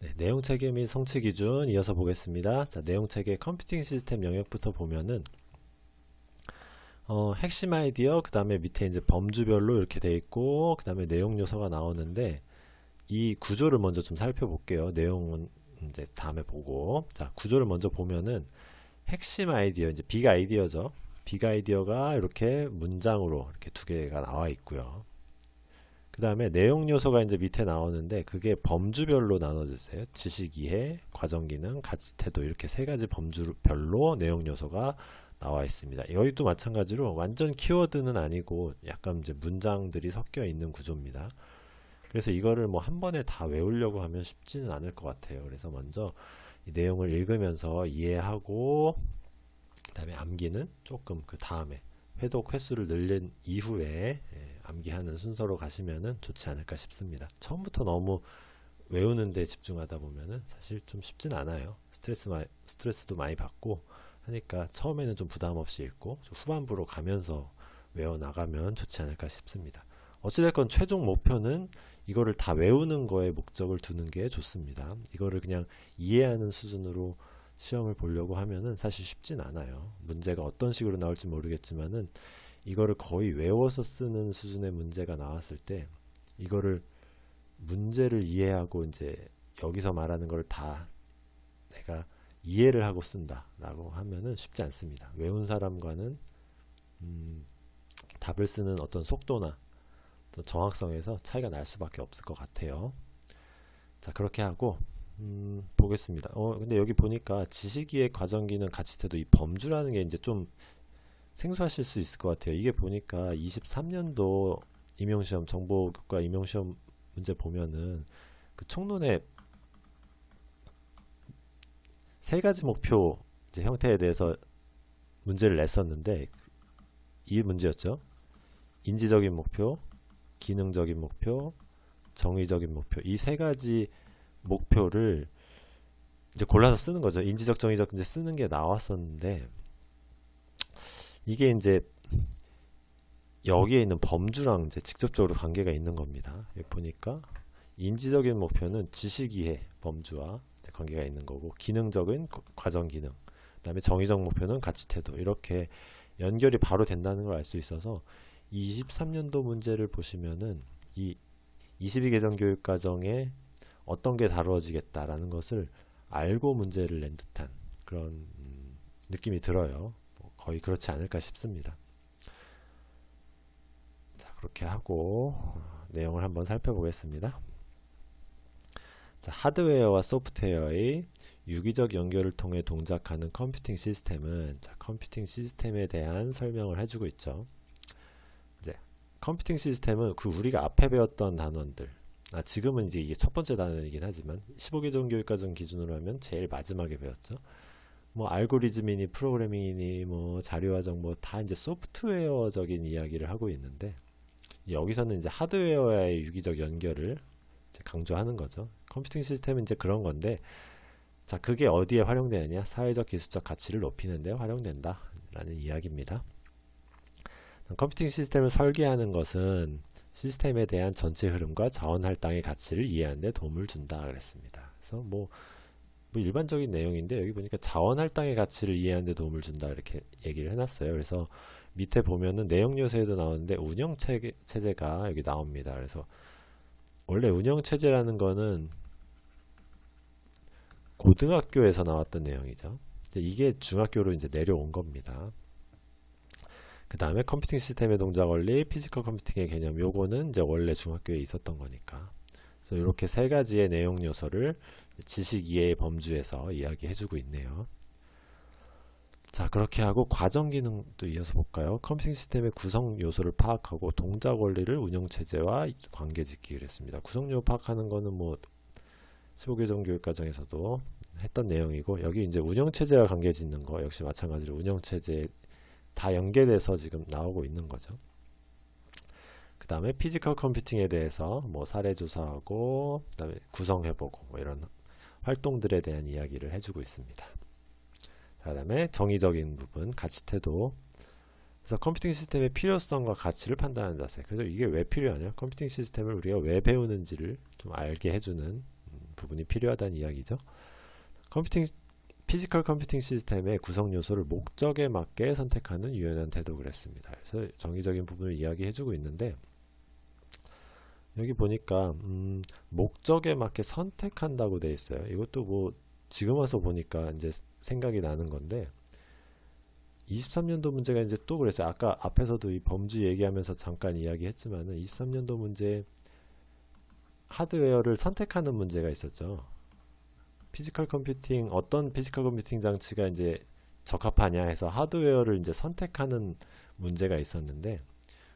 네, 내용체계 및 성취 기준 이어서 보겠습니다. 자, 내용체계 컴퓨팅 시스템 영역부터 보면은 핵심 아이디어, 그 다음에 밑에 이제 범주별로 이렇게 돼 있고, 그 다음에 내용 요소가 나오는데 이 구조를 먼저 좀 살펴볼게요. 내용은 이제 다음에 보고. 자, 구조를 먼저 보면은 핵심 아이디어, 이제 빅 아이디어죠. 빅 아이디어가 이렇게 문장으로 이렇게 두 개가 나와 있고요. 그 다음에 내용 요소가 이제 밑에 나오는데 그게 범주별로 나눠주세요. 지식 이해, 과정 기능, 가치 태도 이렇게 세 가지 범주별로 내용 요소가 나와 있습니다. 여기도 마찬가지로 완전 키워드는 아니고 약간 이제 문장들이 섞여 있는 구조입니다. 그래서 이거를 뭐 한 번에 다 외우려고 하면 쉽지는 않을 것 같아요. 그래서 먼저 이 내용을 읽으면서 이해하고 그다음에 암기는 조금 그 다음에 회독 횟수를 늘린 이후에 암기하는 순서로 가시면은 좋지 않을까 싶습니다. 처음부터 너무 외우는데 집중하다 보면은 사실 좀 쉽진 않아요. 스트레스도 많이 받고 하니까 처음에는 좀 부담 없이 읽고 좀 후반부로 가면서 외워 나가면 좋지 않을까 싶습니다. 어찌됐건 최종 목표는 이거를 다 외우는 거에 목적을 두는 게 좋습니다. 이거를 그냥 이해하는 수준으로 시험을 보려고 하면은 사실 쉽진 않아요. 문제가 어떤 식으로 나올지 모르겠지만은 이거를 거의 외워서 쓰는 수준의 문제가 나왔을 때 이거를 문제를 이해하고 이제 여기서 말하는 걸 다 내가 이해를 하고 쓴다라고 하면은 쉽지 않습니다. 외운 사람과는 답을 쓰는 어떤 속도나 또 정확성에서 차이가 날 수밖에 없을 것 같아요. 자, 그렇게 하고 보겠습니다. 근데 여기 보니까 지식이해, 과정기능, 가치태도 이 범주라는 게 이제 좀 생소하실 수 있을 것 같아요. 이게 보니까 23년도 임용시험, 정보교과 임용시험 문제 보면은 그 총론에 세 가지 목표 이제 형태에 대해서 문제를 냈었는데 이 문제였죠. 인지적인 목표, 기능적인 목표, 정의적인 목표. 이 세 가지 목표를 이제 골라서 쓰는 거죠. 인지적, 정의적 이제 쓰는 게 나왔었는데 이게 이제 여기에 있는 범주랑 이제 직접적으로 관계가 있는 겁니다. 여기 보니까 인지적인 목표는 지식 이해 범주와 관계가 있는 거고, 기능적인 과정 기능, 그다음에 정의적 목표는 가치 태도, 이렇게 연결이 바로 된다는 걸 알 수 있어서 이 23년도 문제를 보시면은 이 22개정 교육과정에 어떤 게 다루어지겠다라는 것을 알고 문제를 낸 듯한 그런 느낌이 들어요. 거의 그렇지 않을까 싶습니다. 자, 그렇게 하고 내용을 한번 살펴보겠습니다. 자, 하드웨어와 소프트웨어의 유기적 연결을 통해 동작하는 컴퓨팅 시스템은, 자, 컴퓨팅 시스템에 대한 설명을 해주고 있죠. 이제 컴퓨팅 시스템은 그 우리가 앞에 배웠던 단원들, 지금은 이제 이게 첫 번째 단원이긴 하지만 15개정 교육과정 기준으로 하면 제일 마지막에 배웠죠. 뭐 알고리즘이니 프로그래밍이니 뭐 자료와 정보 다 이제 소프트웨어적인 이야기를 하고 있는데, 여기서는 이제 하드웨어와의 유기적 연결을 강조하는 거죠. 컴퓨팅 시스템은 이제 그런 건데, 자, 그게 어디에 활용되느냐? 사회적 기술적 가치를 높이는 데 활용된다 라는 이야기입니다. 컴퓨팅 시스템을 설계하는 것은 시스템에 대한 전체 흐름과 자원 할당의 가치를 이해하는 데 도움을 준다 그랬습니다. 그래서 뭐 일반적인 내용인데 여기 보니까 자원 할당의 가치를 이해하는 데 도움을 준다 이렇게 얘기를 해놨어요. 그래서 밑에 보면은 내용 요소에도 나오는데 운영 체제가 여기 나옵니다. 그래서 원래 운영 체제라는 거는 고등학교에서 나왔던 내용이죠. 이게 중학교로 이제 내려온 겁니다. 그 다음에 컴퓨팅 시스템의 동작 원리, 피지컬 컴퓨팅의 개념, 요거는 이제 원래 중학교에 있었던 거니까. 그래서 이렇게 세 가지의 내용 요소를 지식 이해의 범주에서 이야기해주고 있네요. 자, 그렇게 하고 과정 기능도 이어서 볼까요? 컴퓨팅 시스템의 구성 요소를 파악하고 동작 원리를 운영 체제와 관계 짓기를 했습니다. 구성 요소 파악하는 거는 뭐 15개정 교육과정에서도 했던 내용이고, 여기 이제 운영 체제와 관계 짓는 거 역시 마찬가지로 운영 체제에 다 연계돼서 지금 나오고 있는 거죠. 그 다음에 피지컬 컴퓨팅에 대해서 뭐 사례 조사하고 그 다음에 구성해보고 뭐 이런 활동들에 대한 이야기를 해주고 있습니다. 그 다음에 정의적인 부분, 가치 태도. 그래서 컴퓨팅 시스템의 필요성과 가치를 판단하는 자세. 그래서 이게 왜 필요하냐? 컴퓨팅 시스템을 우리가 왜 배우는지를 좀 알게 해주는 부분이 필요하다는 이야기죠. 피지컬 컴퓨팅 시스템의 구성 요소를 목적에 맞게 선택하는 유연한 태도 그랬습니다. 그래서 정의적인 부분을 이야기해주고 있는데, 여기 보니까 목적에 맞게 선택한다고 돼 있어요. 이것도 뭐 지금 와서 보니까 이제 생각이 나는 건데, 23년도 문제가 이제 또 그랬어요. 아까 앞에서도 이 범주 얘기하면서 잠깐 이야기했지만은 23년도 문제 하드웨어를 선택하는 문제가 있었죠. 피지컬 컴퓨팅, 어떤 피지컬 컴퓨팅 장치가 이제 적합하냐 해서 하드웨어를 이제 선택하는 문제가 있었는데,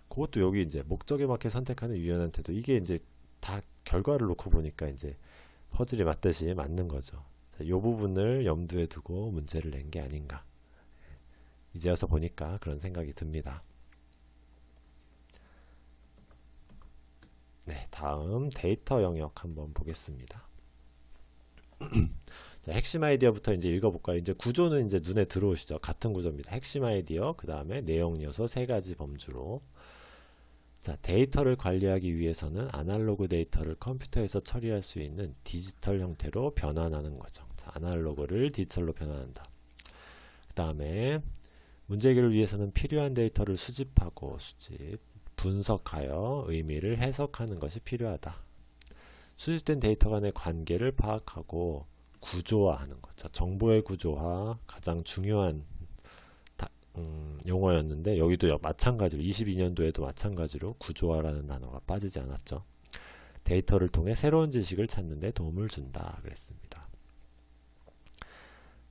그것도 여기 이제 목적에 맞게 선택하는 유연한 태도, 이게 이제 다 결과를 놓고 보니까 이제 퍼즐이 맞듯이 맞는 거죠. 이 부분을 염두에 두고 문제를 낸 게 아닌가, 이제 와서 보니까 그런 생각이 듭니다. 네, 다음 데이터 영역 한번 보겠습니다. 자, 핵심 아이디어부터 이제 읽어볼까요? 이제 구조는 이제 눈에 들어오시죠. 같은 구조입니다. 핵심 아이디어, 그 다음에 내용 요소 세 가지 범주로. 자, 데이터를 관리하기 위해서는 아날로그 데이터를 컴퓨터에서 처리할 수 있는 디지털 형태로 변환하는 거죠. 자, 아날로그를 디지털로 변환한다. 그 다음에 문제 해결을 위해서는 필요한 데이터를 수집하고 분석하여 의미를 해석하는 것이 필요하다. 수집된 데이터 간의 관계를 파악하고 구조화하는 것. 자, 정보의 구조화, 가장 중요한 용어였는데, 여기도 마찬가지로 22년도에도 마찬가지로 구조화라는 단어가 빠지지 않았죠. 데이터를 통해 새로운 지식을 찾는 데 도움을 준다 그랬습니다.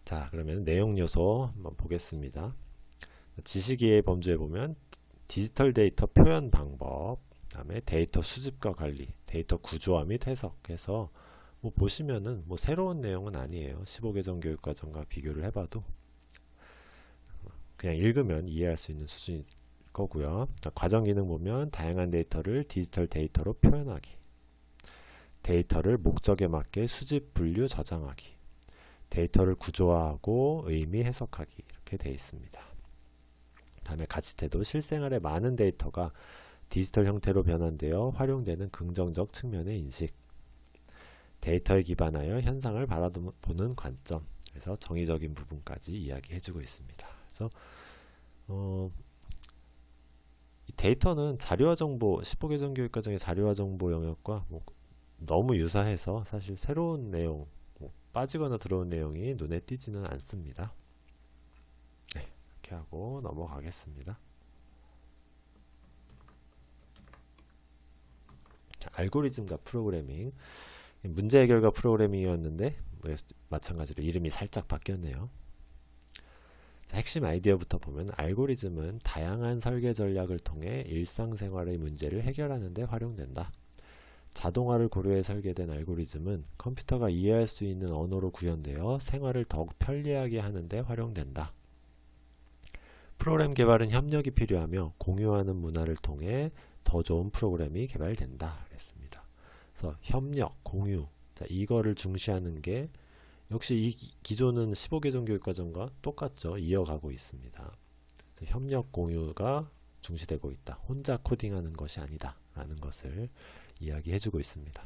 자, 그러면 내용 요소 한번 보겠습니다. 지식이해의 범주에 보면 디지털 데이터 표현 방법, 그 다음에 데이터 수집과 관리, 데이터 구조화 및 해석해서 뭐 보시면은 뭐 새로운 내용은 아니에요. 15개정 교육과정과 비교를 해봐도 그냥 읽으면 이해할 수 있는 수준일 거고요. 과정 기능 보면 다양한 데이터를 디지털 데이터로 표현하기, 데이터를 목적에 맞게 수집, 분류, 저장하기, 데이터를 구조화하고 의미 해석하기, 이렇게 되어 있습니다. 다음에 가치태도, 실생활의 많은 데이터가 디지털 형태로 변환되어 활용되는 긍정적 측면의 인식, 데이터에 기반하여 현상을 바라보는 관점, 그래서 정의적인 부분까지 이야기해주고 있습니다. 그래서 이 데이터는 자료와 정보, 15개정 교육과정의 자료와 정보 영역과 뭐 너무 유사해서 사실 새로운 내용, 빠지거나 들어온 내용이 눈에 띄지는 않습니다. 네, 이렇게 하고 넘어가겠습니다. 자, 알고리즘과 프로그래밍. 문제 해결과 프로그래밍이었는데 마찬가지로 이름이 살짝 바뀌었네요. 자, 핵심 아이디어부터 보면 알고리즘은 다양한 설계 전략을 통해 일상생활의 문제를 해결하는 데 활용된다. 자동화를 고려해 설계된 알고리즘은 컴퓨터가 이해할 수 있는 언어로 구현되어 생활을 더욱 편리하게 하는 데 활용된다. 프로그램 개발은 협력이 필요하며 공유하는 문화를 통해 더 좋은 프로그램이 개발된다 그랬습니다. 그래서 협력, 공유, 자, 이거를 중시하는 게 역시 이 기조는 15개정 교육과정과 똑같죠. 이어가고 있습니다. 협력, 공유가 중시되고 있다. 혼자 코딩하는 것이 아니다 라는 것을 이야기해주고 있습니다.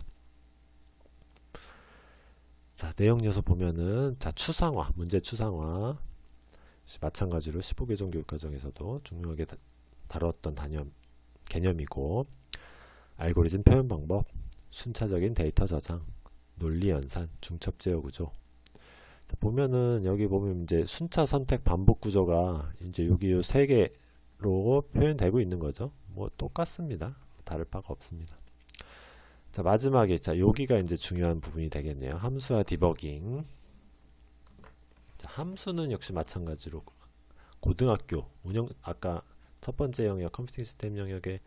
자, 내용 요소 보면은, 자, 추상화, 문제 추상화, 마찬가지로 15개정 교육과정에서도 중요하게 다뤘던 개념이고, 알고리즘 표현 방법, 순차적인 데이터 저장, 논리 연산, 중첩 제어 구조. 보면은 여기 보면 이제 순차 선택 반복 구조가 이제 여기 요 세 개로 표현되고 있는 거죠. 뭐 똑같습니다. 다를 바가 없습니다. 자, 마지막에, 자, 여기가 이제 중요한 부분이 되겠네요. 함수와 디버깅. 자, 함수는 역시 마찬가지로 고등학교 아까 첫 번째 영역 컴퓨팅 시스템 영역에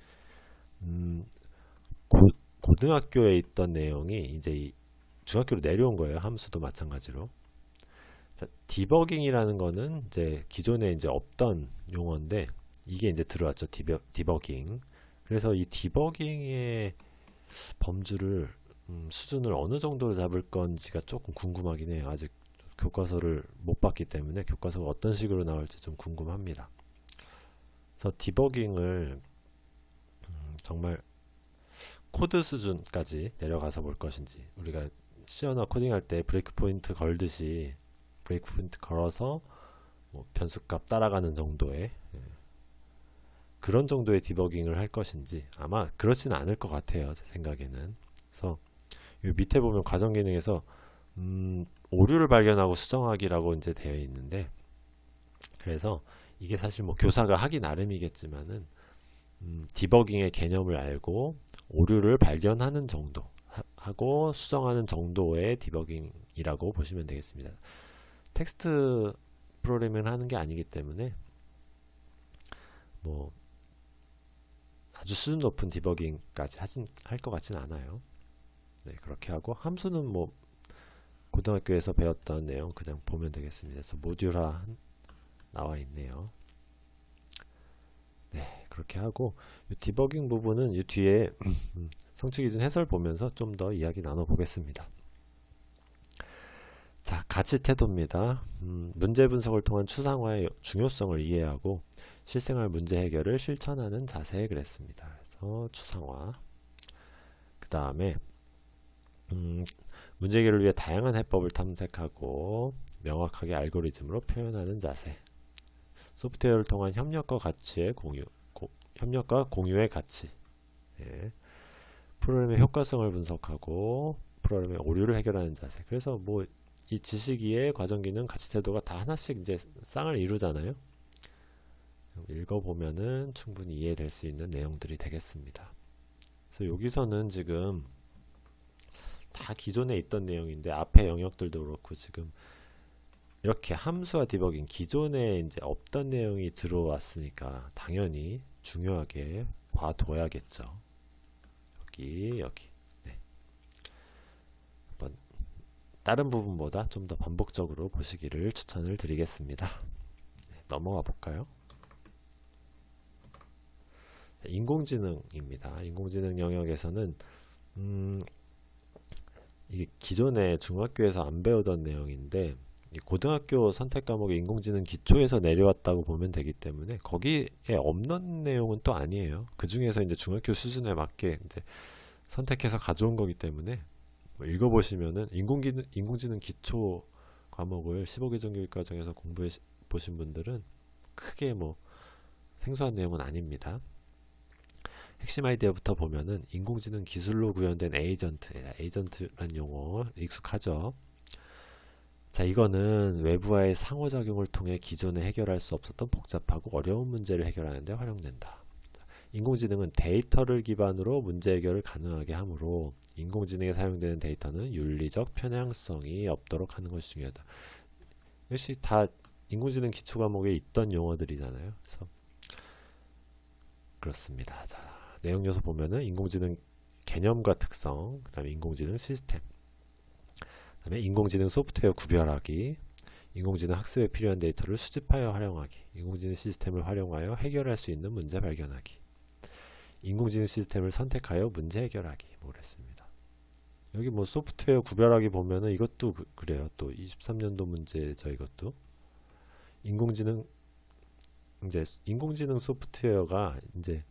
고등학교에 있던 내용이 이제 중학교로 내려온 거예요. 함수도 마찬가지로. 자, 디버깅이라는 거는 이제 기존에 이제 없던 용어인데 이게 이제 들어왔죠. 디버깅. 그래서 이 디버깅의 범주를 수준을 어느 정도로 잡을 건지가 조금 궁금하긴 해요. 아직 교과서를 못 봤기 때문에 교과서가 어떤 식으로 나올지 좀 궁금합니다. 그래서 디버깅을 정말 코드 수준까지 내려가서 볼 것인지, 우리가 C 언어 코딩할 때 브레이크 포인트 걸듯이 브레이크 포인트 걸어서 뭐 변수값 따라가는 정도의 그런 정도의 디버깅을 할 것인지 아마 그렇지는 않을 것 같아요. 제 생각에는. 그래서 이 밑에 보면 과정 기능에서 오류를 발견하고 수정하기라고 이제 되어 있는데, 그래서 이게 사실 뭐 교사가 하기 나름이겠지만은 디버깅의 개념을 알고 오류를 발견하는 정도 하고 수정하는 정도의 디버깅이라고 보시면 되겠습니다. 텍스트 프로그래밍을 하는 게 아니기 때문에 뭐 아주 수준 높은 디버깅까지 할 것 같지는 않아요. 네, 그렇게 하고 함수는 뭐 고등학교에서 배웠던 내용 그냥 보면 되겠습니다. 그래서 모듈화 나와 있네요. 네, 그렇게 하고 이 디버깅 부분은 이 뒤에 성취 기준 해설 보면서 좀 더 이야기 나눠 보겠습니다. 자, 가치 태도입니다. 문제 분석을 통한 추상화의 중요성을 이해하고 실생활 문제 해결을 실천하는 자세에 그랬습니다. 그래서 추상화. 그 다음에 문제 해결을 위해 다양한 해법을 탐색하고 명확하게 알고리즘으로 표현하는 자세. 소프트웨어를 통한 협력과 공유의 가치. 예. 프로그램의 효과성을 분석하고 프로그램의 오류를 해결하는 자세. 그래서 뭐 이 지식이의 과정 기능 가치 태도가 다 하나씩 이제 쌍을 이루잖아요. 읽어보면은 충분히 이해될 수 있는 내용들이 되겠습니다. 그래서 여기서는 지금 다 기존에 있던 내용인데 앞에 영역들도 그렇고 지금 이렇게 함수와 디버깅 기존에 이제 없던 내용이 들어왔으니까 당연히 중요하게 봐둬야겠죠. 여기 네. 한번 다른 부분보다 좀 더 반복적으로 보시기를 추천을 드리겠습니다. 네, 넘어가 볼까요? 인공지능입니다. 인공지능 영역에서는 이게 기존에 중학교에서 안 배우던 내용인데 고등학교 선택 과목의 인공지능 기초에서 내려왔다고 보면 되기 때문에 거기에 없는 내용은 또 아니에요. 그 중에서 이제 중학교 수준에 맞게 이제 선택해서 가져온 거기 때문에 뭐 읽어보시면은 인공지능 기초 과목을 15개 교육과정에서 공부해 보신 분들은 크게 뭐 생소한 내용은 아닙니다. 핵심 아이디어부터 보면은 인공지능 기술로 구현된 에이전트라는 용어 익숙하죠. 자, 이거는 외부와의 상호작용을 통해 기존에 해결할 수 없었던 복잡하고 어려운 문제를 해결하는 데 활용된다. 인공지능은 데이터를 기반으로 문제 해결을 가능하게 하므로 인공지능에 사용되는 데이터는 윤리적 편향성이 없도록 하는 것이 중요하다. 역시 다 인공지능 기초 과목에 있던 용어들이잖아요. 그래서 그렇습니다. 자, 내용 요소 보면은 인공지능 개념과 특성, 그 다음에 인공지능 시스템, 그 다음에 인공지능 소프트웨어 구별하기, 인공지능 학습에 필요한 데이터를 수집하여 활용하기, 인공지능 시스템을 활용하여 해결할 수 있는 문제 발견하기, 인공지능 시스템을 선택하여 문제 해결하기, 뭐 그랬습니다. 여기 뭐 소프트웨어 구별하기 보면은 이것도 그래요. 또 23년도 문제죠. 이것도 인공지능 소프트웨어가 이제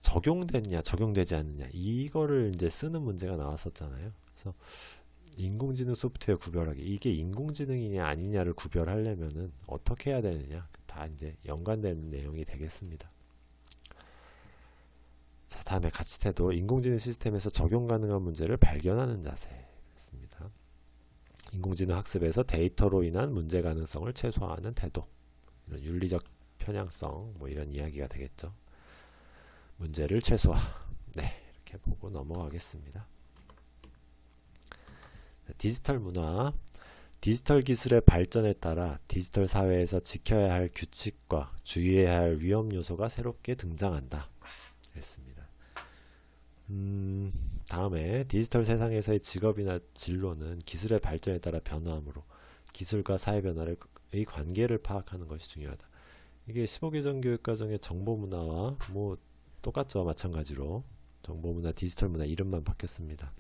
적용됐냐 적용되지 않느냐 이거를 이제 쓰는 문제가 나왔었잖아요. 그래서 인공지능 소프트웨어 구별하기, 이게 인공지능이냐 아니냐를 구별하려면은 어떻게 해야 되느냐, 다 이제 연관되는 내용이 되겠습니다. 자, 다음에 가치 태도, 인공지능 시스템에서 적용 가능한 문제를 발견하는 자세입니다. 인공지능 학습에서 데이터로 인한 문제 가능성을 최소화하는 태도, 이런 윤리적 편향성, 뭐 이런 이야기가 되겠죠. 문제를 최소화. 네, 이렇게 보고 넘어가겠습니다. 디지털 문화, 디지털 기술의 발전에 따라 디지털 사회에서 지켜야 할 규칙과 주의해야 할 위험 요소가 새롭게 등장한다. 그랬습니다. 다음에 디지털 세상에서의 직업이나 진로는 기술의 발전에 따라 변화하므로 기술과 사회 변화의 관계를 파악하는 것이 중요하다. 이게 15개 교육과정의 정보문화와 뭐 똑같죠. 마찬가지로 정보문화, 디지털 문화 이름만 바뀌었습니다.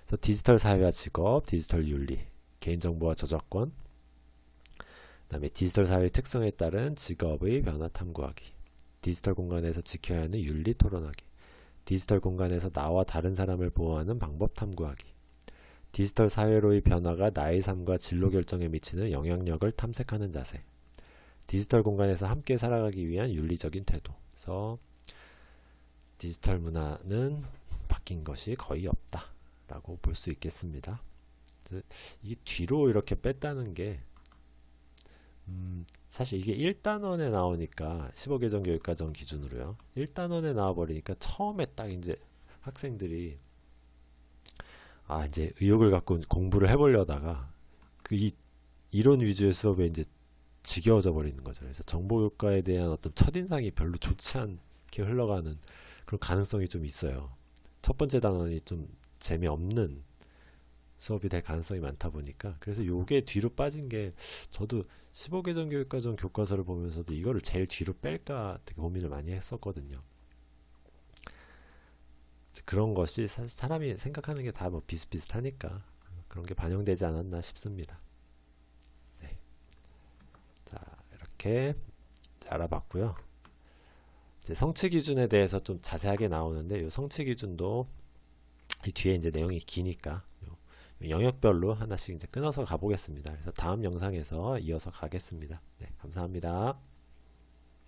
그래서 디지털 사회와 직업, 디지털 윤리, 개인정보와 저작권, 그 다음에 디지털 사회의 특성에 따른 직업의 변화 탐구하기, 디지털 공간에서 지켜야 하는 윤리 토론하기, 디지털 공간에서 나와 다른 사람을 보호하는 방법 탐구하기, 디지털 사회로의 변화가 나의 삶과 진로 결정에 미치는 영향력을 탐색하는 자세. 디지털 공간에서 함께 살아가기 위한 윤리적인 태도. 그래서 디지털 문화는 바뀐 것이 거의 없다라고 볼 수 있겠습니다. 이게 뒤로 이렇게 뺐다는 게 사실 이게 1단원에 나오니까 15개정 교육과정 기준으로요. 1단원에 나와버리니까 처음에 딱 이제 학생들이 이제 의욕을 갖고 공부를 해보려다가 이론 위주의 수업에 이제 지겨워져 버리는 거죠. 그래서 정보교과에 대한 어떤 첫인상이 별로 좋지 않게 흘러가는 그런 가능성이 좀 있어요. 첫 번째 단원이 좀 재미없는 수업이 될 가능성이 많다 보니까 그래서 요게 뒤로 빠진 게 저도 15개정 교육과정 교과서를 보면서도 이거를 제일 뒤로 뺄까 되게 고민을 많이 했었거든요. 그런 것이 사람이 생각하는 게 다 뭐 비슷비슷하니까 그런 게 반영되지 않았나 싶습니다. 네. 자, 이렇게 알아봤고요. 이제 성취 기준에 대해서 좀 자세하게 나오는데 이 성취 기준도 이 뒤에 이제 내용이 기니까 영역별로 하나씩 이제 끊어서 가보겠습니다. 그래서 다음 영상에서 이어서 가겠습니다. 네, 감사합니다.